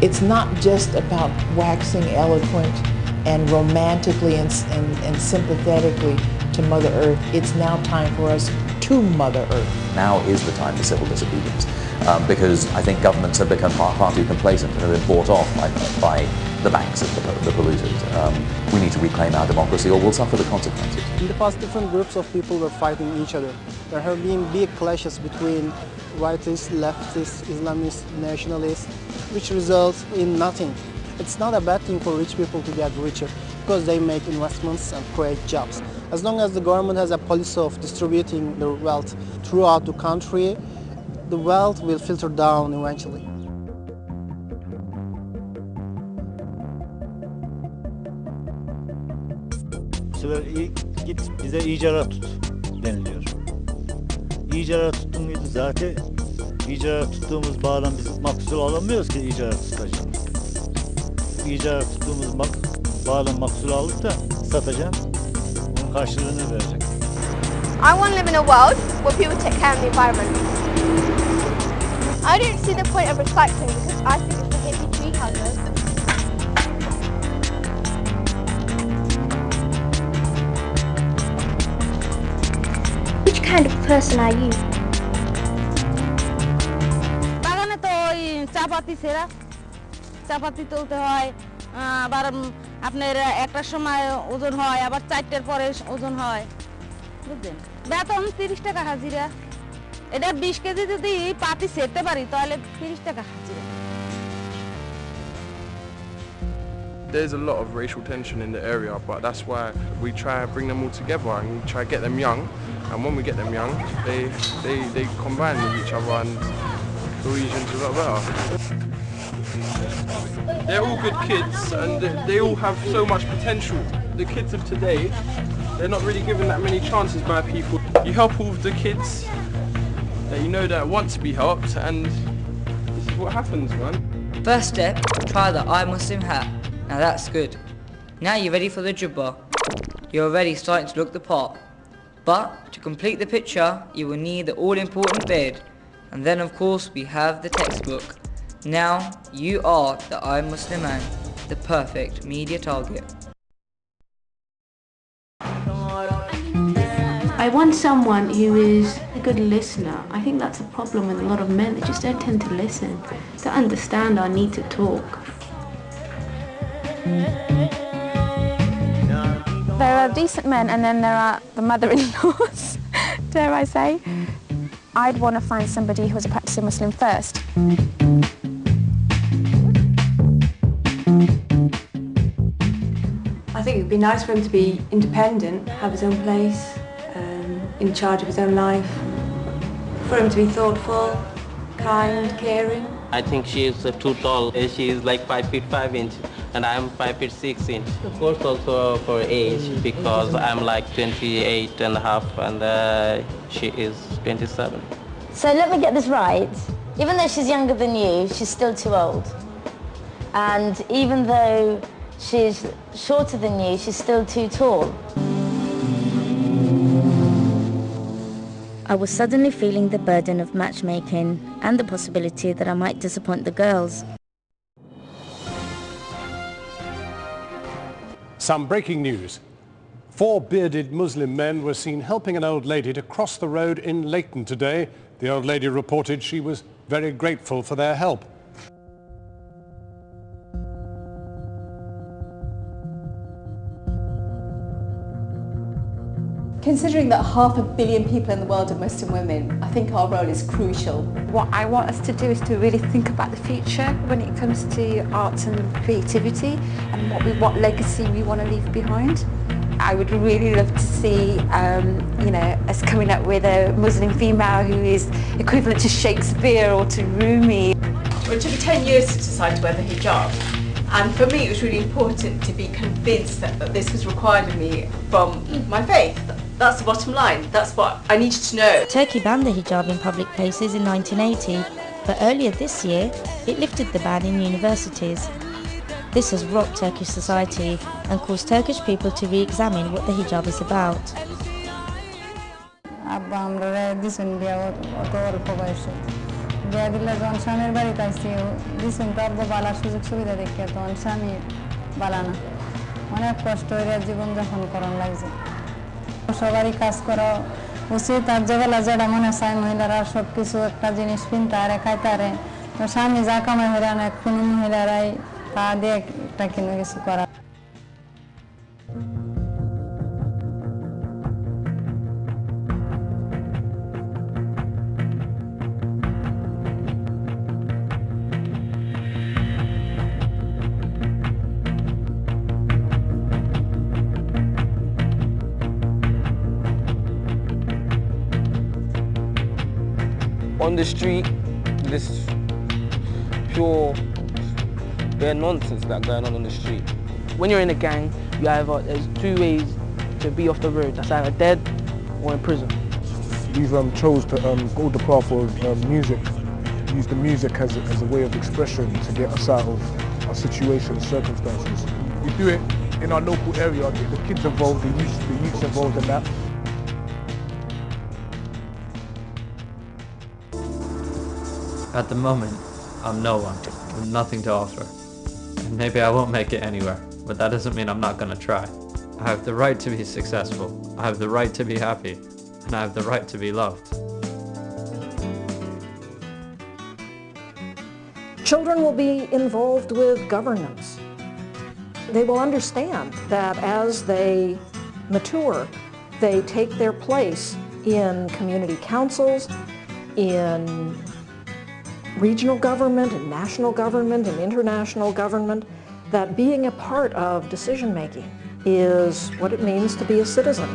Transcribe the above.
It's not just about waxing eloquent and romantically and sympathetically to Mother Earth. It's now time for us to Mother Earth. Now is the time for civil disobedience, because I think governments have become far too complacent and have been bought off by the banks and the polluters. We need to reclaim our democracy or we'll suffer the consequences. In the past, different groups of people were fighting each other. There have been big clashes between rightists, leftists, Islamists, nationalists, which results in nothing. It's not a bad thing for rich people to get richer because they make investments and create jobs. As long as the government has a policy of distributing the wealth throughout the country, the wealth will filter down eventually. Bu sefer git bize icara tut deniliyor. İcara tuttun muydu zaten icara tuttuğumuz bağlam biz maksul alamıyoruz ki icara tutacağız. İcara tuttuğumuz bağlam maksul alıp da satacağım. Onun karşılığını verecek. I want to live in a world where people take care of the environment. I don't see the point of recycling because I think it's completely tree houses. Which kind of person are you? বাগানে তো ওই চাপাতি ছেঁড়া চাপাতি তুলতে হয় আবার আপনার একটার সময় ওজন হয় আবার 4টার পরে ওজন হয় বুঝছেন বেতন 30 টাকা হাজিরা এটা 20 কেজি যদি পাতি ছেঁড়তে পারি তাহলে 30 টাকা হাজিরা There's a lot of racial tension in the area, but that's why we try to bring them all together and we try to get them young. And when we get them young, they combine with each other and the regions a lot better. They're all good kids and they all have so much potential. The kids of today, they're not really given that many chances by people. You help all of the kids that you know that want to be helped, and this is what happens, man. First step, try the I Muslim hat. Now that's good. Now you're ready for the jubba. You're already starting to look the part. But to complete the picture, you will need the all-important beard. And then of course we have the textbook. Now you are the I Muslim man, the perfect media target. I want someone who is a good listener. I think that's a problem with a lot of men. They just don't tend to listen, to understand our need to talk. There are decent men and then there are the mother-in-laws, dare I say. I'd want to find somebody who's a practicing Muslim first. I think it would be nice for him to be independent, have his own place, in charge of his own life, for him to be thoughtful, kind, caring. I think she is too tall. She is like 5 feet 5 inches and I am 5 feet 6 inches. Of course also for age because I'm like 28 and a half and she is 27. So let me get this right. Even though she's younger than you, she's still too old. And even though she's shorter than you, she's still too tall. I was suddenly feeling the burden of matchmaking and the possibility that I might disappoint the girls. Some breaking news. 4 bearded Muslim men were seen helping an old lady to cross the road in Leighton today. The old lady reported she was very grateful for their help. Considering that 500 million people in the world are Muslim women, I think our role is crucial. What I want us to do is to really think about the future when it comes to arts and creativity and what legacy we want to leave behind. I would really love to see, us coming up with a Muslim female who is equivalent to Shakespeare or to Rumi. Well, it took me 10 years to decide to wear the hijab. And for me, it was really important to be convinced that this was required of me from my faith. That's the bottom line. That's what I needed to know. Turkey banned the hijab in public places in 1980, but earlier this year, it lifted the ban in universities. This has rocked Turkish society and caused Turkish people to re-examine what the hijab is about. বিয়া দিলে যখন স্বামীর বাড়িতে আসছি দিচ্ছেন তো আব্বা বালার সুযোগ সুবিধা দেখে তখন স্বামী বালা না অনেক কষ্ট হয়ে জীবনযাপন করার লাগছে সবারই কাজ করা উচিত আর যেবেলা যেটা মনে চায় মহিলারা সব কিছু একটা জিনিস কিনতে আরে খাইতে আরে তো স্বামী যা কামাই হয়ে অনেক কোনো মহিলারাই তা দিয়ে একটা কোনো কিছু করা On the street, this pure bare nonsense that going on the street. When you're in a gang, there's two ways to be off the road. That's either dead or in prison. We've chose to go the path of music, use the music as a way of expression to get us out of our situation and circumstances. We do it in our local area, get the kids involved, the youths involved in that. At the moment, I'm no one, with nothing to offer. And maybe I won't make it anywhere, but that doesn't mean I'm not gonna try. I have the right to be successful, I have the right to be happy, and I have the right to be loved. Children will be involved with governance. They will understand that as they mature, they take their place in community councils, in regional government and national government and international government, that being a part of decision making is what it means to be a citizen.